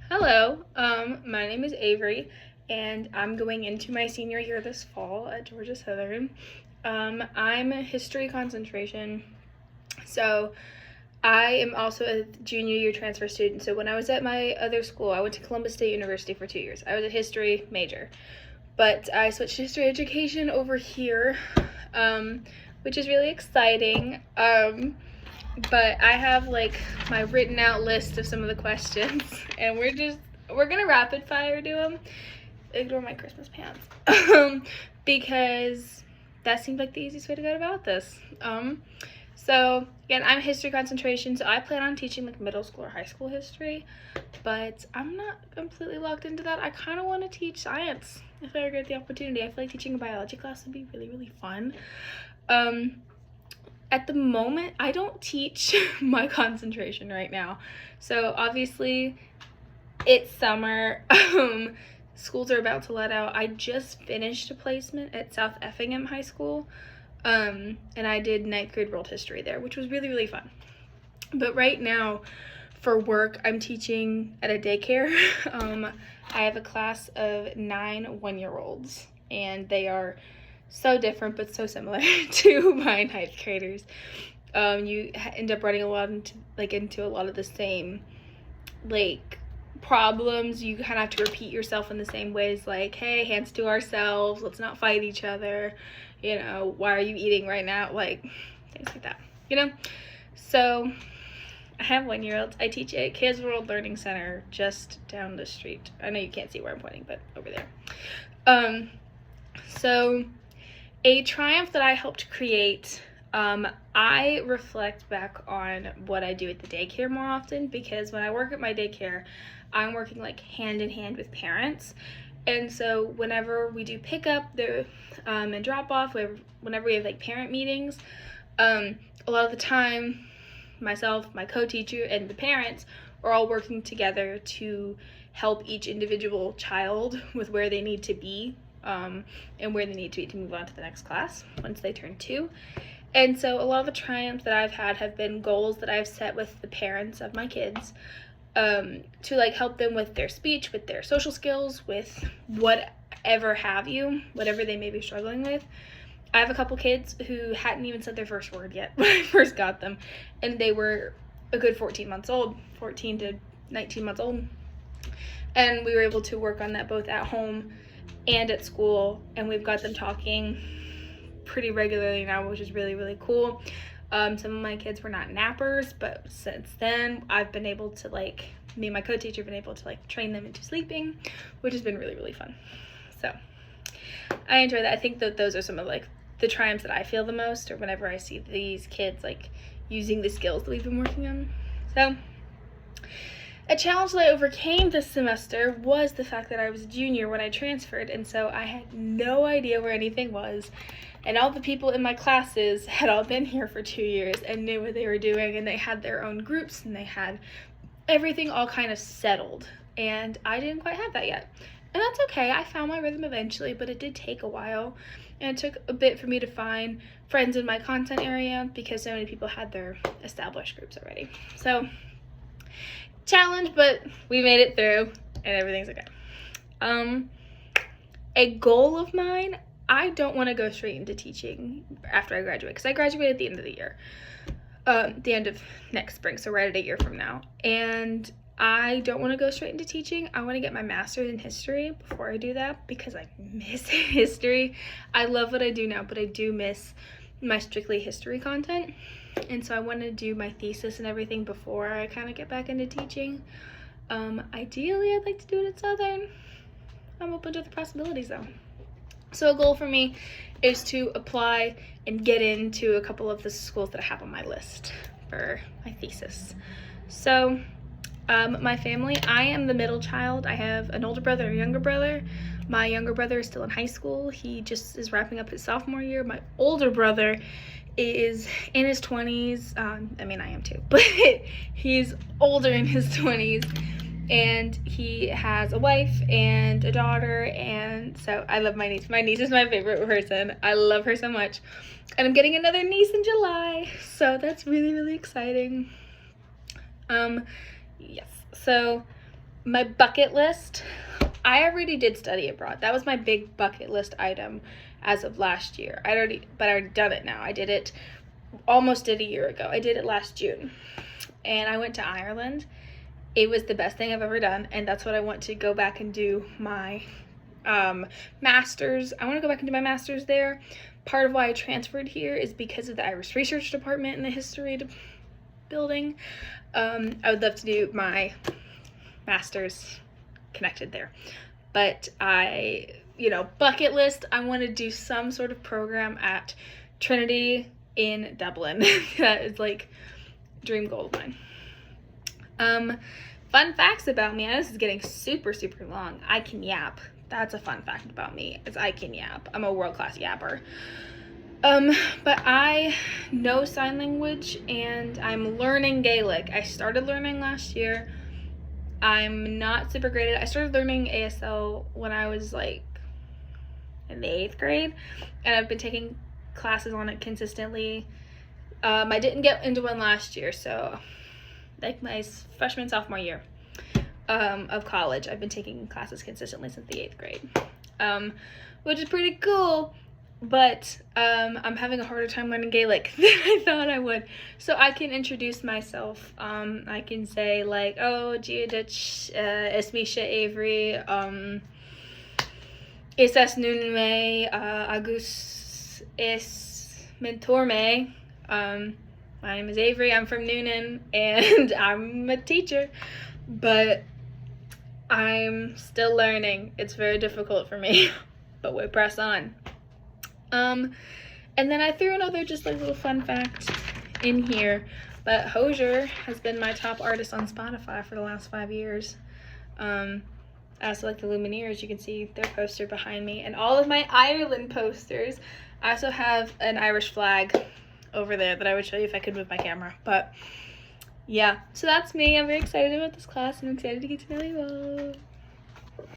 Hello, my name is Avery, and I'm going into my senior year this fall at Georgia Southern. I'm a history concentration, so I am also a junior year transfer student. So when I was at my other school, I went to Columbus State University for 2 years. I was a history major, but I switched to history education over here, which is really exciting. But I have like my written out list of some of the questions, and we're gonna rapid fire do them. Ignore my Christmas pants, because that seemed like the easiest way to go about this. So again, I'm history concentration, so I plan on teaching like middle school or high school history, but I'm not completely locked into that. I kind of want to teach science if I ever get the opportunity. I feel like teaching a biology class would be really, really fun. At the moment, I don't teach my concentration right now. So obviously it's summer. Schools are about to let out. I just finished a placement at South Effingham High School. And I did 9th grade world history there, which was really, really fun. But right now for work, I'm teaching at a daycare. I have a class of 9 one-year-olds, and they are so different but so similar to my 9th graders. You end up running into a lot of the same problems. You kind of have to repeat yourself in the same ways, like, hey, hands to ourselves, let's not fight each other, why are you eating right now, like things like that, So I have 1-year-olds. I teach at Kids World Learning Center just down the street. I know you can't see where I'm pointing, but over there. So a triumph that I helped create, I reflect back on what I do at the daycare more often, because when I work at my daycare, I'm working like hand in hand with parents. And so whenever we do pickup and drop off, whenever we have like parent meetings, a lot of the time myself, my co-teacher, and the parents are all working together to help each individual child with where they need to be, and where they need to be to move on to the next class once they turn 2. And so a lot of the triumphs that I've had have been goals that I've set with the parents of my kids, to like help them with their speech, with their social skills, with whatever they may be struggling with. I have a couple kids who hadn't even said their first word yet when I first got them, and they were a good 14 to 19 months old. And we were able to work on that both at home and at school, and we've got them talking pretty regularly now, which is really, really cool. Some of my kids were not nappers, but since then I've been able to me and my co-teacher have been able to train them into sleeping, which has been really, really fun. So I enjoy that. I think that those are some of the triumphs that I feel the most, or whenever I see these kids using the skills that we've been working on. So a challenge that I overcame this semester was the fact that I was a junior when I transferred, and so I had no idea where anything was, and all the people in my classes had all been here for 2 years and knew what they were doing, and they had their own groups, and they had everything all kind of settled, and I didn't quite have that yet. And that's okay. I found my rhythm eventually, but it did take a while, and it took a bit for me to find friends in my content area because so many people had their established groups already. So challenge, but we made it through and everything's okay. A goal of mine, I don't want to go straight into teaching after I graduate, because I graduate at the end of the year, the end of next spring, so right at a year from now. And I don't want to go straight into teaching. I want to get my master's in history before I do that, because I miss history. I love what I do now, but I do miss my strictly history content. And so I want to do my thesis and everything before I kind of get back into teaching. Ideally, I'd like to do it at Southern. I'm open to the possibilities though. So a goal for me is to apply and get into a couple of the schools that I have on my list for my thesis. So my family, I am the middle child. I have an older brother and a younger brother. My younger brother is still in high school. He just is wrapping up his sophomore year. My older brother is in his 20s. I am too, but he's older, in his 20s, and he has a wife and a daughter, and so I love my niece. My niece is my favorite person. I love her so much, and I'm getting another niece in July, so that's really, really exciting. Yes, so my bucket list, I already did study abroad. That was my big bucket list item as of last year. I'd already done it now. I did it almost a year ago. I did it last June. And I went to Ireland. It was the best thing I've ever done, and that's what I want to go back and do my master's. I want to go back and do my master's there. Part of why I transferred here is because of the Irish Research Department and the history building. I would love to do my master's connected there. But bucket list, I want to do some sort of program at Trinity in Dublin. That is like dream goal of mine. Fun facts about me. This is getting super long. I can yap. That's a fun fact about me, is I can yap. I'm a world-class yapper. But I know sign language and I'm learning Gaelic. I started learning last year. I'm not super great at it. I started learning ASL when I was like in the 8th grade, and I've been taking classes on it consistently. I didn't get into one last year, so like my freshman, sophomore year of college, I've been taking classes consistently since the 8th grade, which is pretty cool, but I'm having a harder time learning Gaelic than I thought I would. So I can introduce myself. I can say like, oh, Giadich, es Misha Avery, es es Nunme, Agus es Mentorme. My name is Avery, I'm from Noonan, and I'm a teacher, but I'm still learning. It's very difficult for me, but we press on. And then I threw another just like little fun fact in here, but Hozier has been my top artist on Spotify for the last 5 years. As like the Lumineers, you can see their poster behind me, and all of my Ireland posters. I also have an Irish flag over there that I would show you if I could move my camera, but yeah, so that's me. I'm very excited about this class. I'm excited to get to know you all.